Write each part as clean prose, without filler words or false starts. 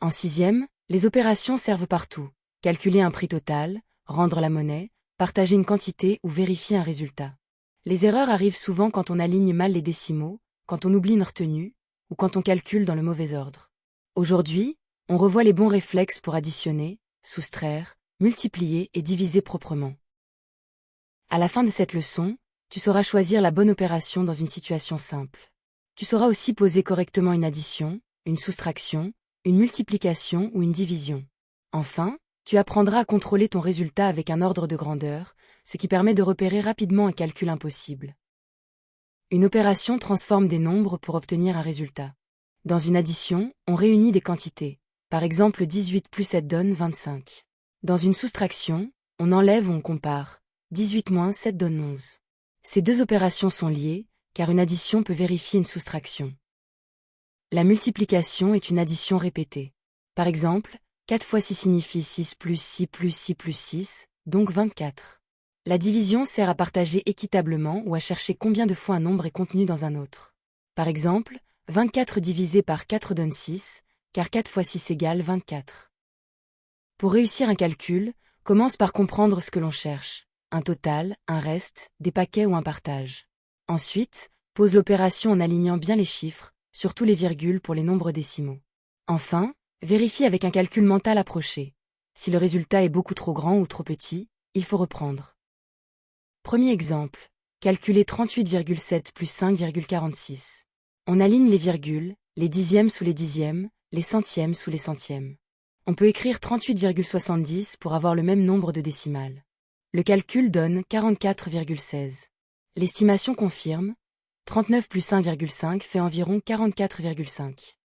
En sixième, les opérations servent partout. Calculer un prix total, rendre la monnaie, partager une quantité ou vérifier un résultat. Les erreurs arrivent souvent quand on aligne mal les décimaux, quand on oublie une retenue, ou quand on calcule dans le mauvais ordre. Aujourd'hui, on revoit les bons réflexes pour additionner, soustraire, multiplier et diviser proprement. À la fin de cette leçon, tu sauras choisir la bonne opération dans une situation simple. Tu sauras aussi poser correctement une addition, une soustraction, une multiplication ou une division. Enfin, tu apprendras à contrôler ton résultat avec un ordre de grandeur, ce qui permet de repérer rapidement un calcul impossible. Une opération transforme des nombres pour obtenir un résultat. Dans une addition, on réunit des quantités. Par exemple, 18 plus 7 donne 25. Dans une soustraction, on enlève ou on compare. 18 moins 7 donne 11. Ces deux opérations sont liées, car une addition peut vérifier une soustraction. La multiplication est une addition répétée. Par exemple, 4 fois 6 signifie 6 plus 6 plus 6 plus 6, donc 24. La division sert à partager équitablement ou à chercher combien de fois un nombre est contenu dans un autre. Par exemple, 24 divisé par 4 donne 6, car 4 fois 6 égale 24. Pour réussir un calcul, commence par comprendre ce que l'on cherche. Un total, un reste, des paquets ou un partage. Ensuite, pose l'opération en alignant bien les chiffres, surtout les virgules pour les nombres décimaux. Enfin, vérifie avec un calcul mental approché. Si le résultat est beaucoup trop grand ou trop petit, il faut reprendre. Premier exemple. Calculer 38,7 plus 5,46. On aligne les virgules, les dixièmes sous les dixièmes, les centièmes sous les centièmes. On peut écrire 38,70 pour avoir le même nombre de décimales. Le calcul donne 44,16. L'estimation confirme, 39 plus 1,5 fait environ 44,5.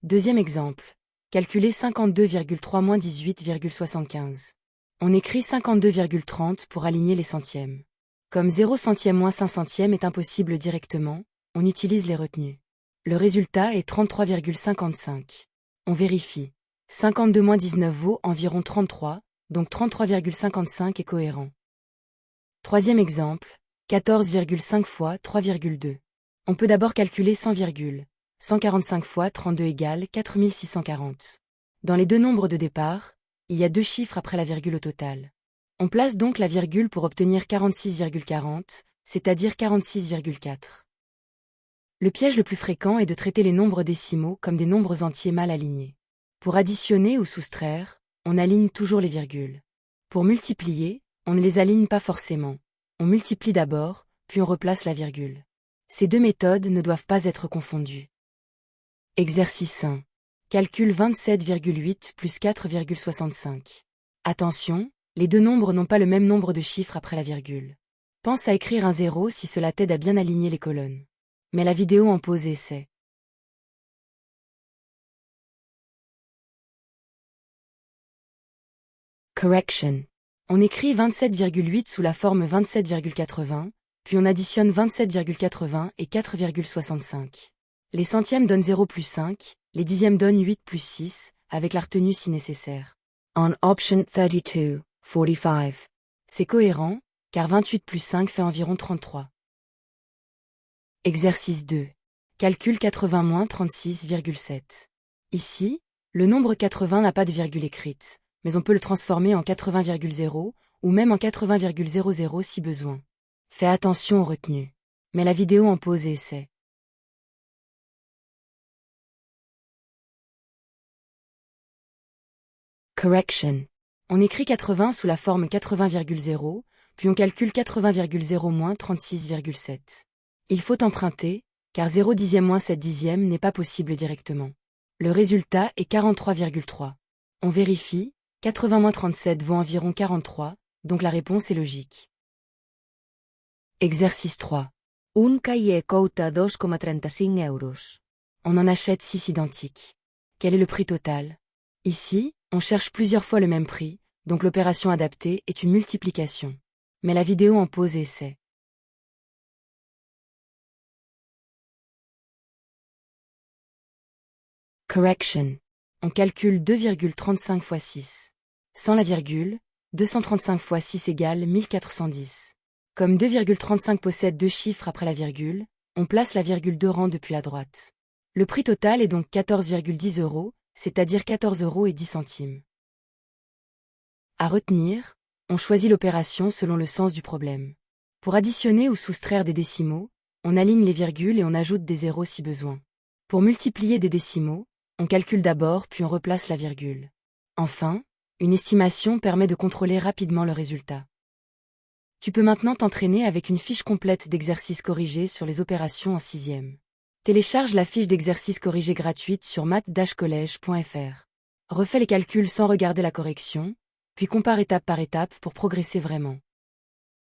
Deuxième exemple. Calculer 52,3 moins 18,75. On écrit 52,30 pour aligner les centièmes. Comme 0 centième moins 5 centièmes est impossible directement, on utilise les retenues. Le résultat est 33,55. On vérifie. 52 moins 19 vaut environ 33, donc 33,55 est cohérent. Troisième exemple. 14,5 fois 3,2. On peut d'abord calculer 100 virgules. 145 fois 32 égale 4640. Dans les deux nombres de départ, il y a deux chiffres après la virgule au total. On place donc la virgule pour obtenir 46,40, c'est-à-dire 46,4. Le piège le plus fréquent est de traiter les nombres décimaux comme des nombres entiers mal alignés. Pour additionner ou soustraire, on aligne toujours les virgules. Pour multiplier, on ne les aligne pas forcément. On multiplie d'abord, puis on replace la virgule. Ces deux méthodes ne doivent pas être confondues. Exercice 1. Calcul 27,8 plus 4,65. Attention, les deux nombres n'ont pas le même nombre de chiffres après la virgule. Pense à écrire un 0 si cela t'aide à bien aligner les colonnes. Mets la vidéo en pause et essaie. Correction. On écrit 27,8 sous la forme 27,80, puis on additionne 27,80 et 4,65. Les centièmes donnent 0 plus 5, les dixièmes donnent 8 plus 6, avec la retenue si nécessaire. On option 32, 45. C'est cohérent, car 28 plus 5 fait environ 33. Exercice 2. Calcul 80 moins 36,7. Ici, le nombre 80 n'a pas de virgule écrite, mais on peut le transformer en 80,0 ou même en 80,00 si besoin. Fais attention aux retenues. Mets la vidéo en pause et essaie. Correction. On écrit 80 sous la forme 80,0, puis on calcule 80,0 moins 36,7. Il faut emprunter, car 0 dixième moins 7 dixième n'est pas possible directement. Le résultat est 43,3. On vérifie, 80 moins 37 vaut environ 43, donc la réponse est logique. Exercice 3. Un cahier coûte 2,35 euros. On en achète 6 identiques. Quel est le prix total? Ici, on cherche plusieurs fois le même prix, donc l'opération adaptée est une multiplication. Mets la vidéo en pause et essaie. Correction. On calcule 2,35 fois 6. Sans la virgule, 235 fois 6 égale 1410. Comme 2,35 possède deux chiffres après la virgule, on place la virgule 2 rangs depuis la droite. Le prix total est donc 14,10 €, c'est-à-dire 14,10 €. À retenir, on choisit l'opération selon le sens du problème. Pour additionner ou soustraire des décimaux, on aligne les virgules et on ajoute des zéros si besoin. Pour multiplier des décimaux, on calcule d'abord puis on replace la virgule. Enfin, une estimation permet de contrôler rapidement le résultat. Tu peux maintenant t'entraîner avec une fiche complète d'exercices corrigés sur les opérations en 6e. Télécharge la fiche d'exercices corrigés gratuite sur math-college.fr. Refais les calculs sans regarder la correction, puis compare étape par étape pour progresser vraiment.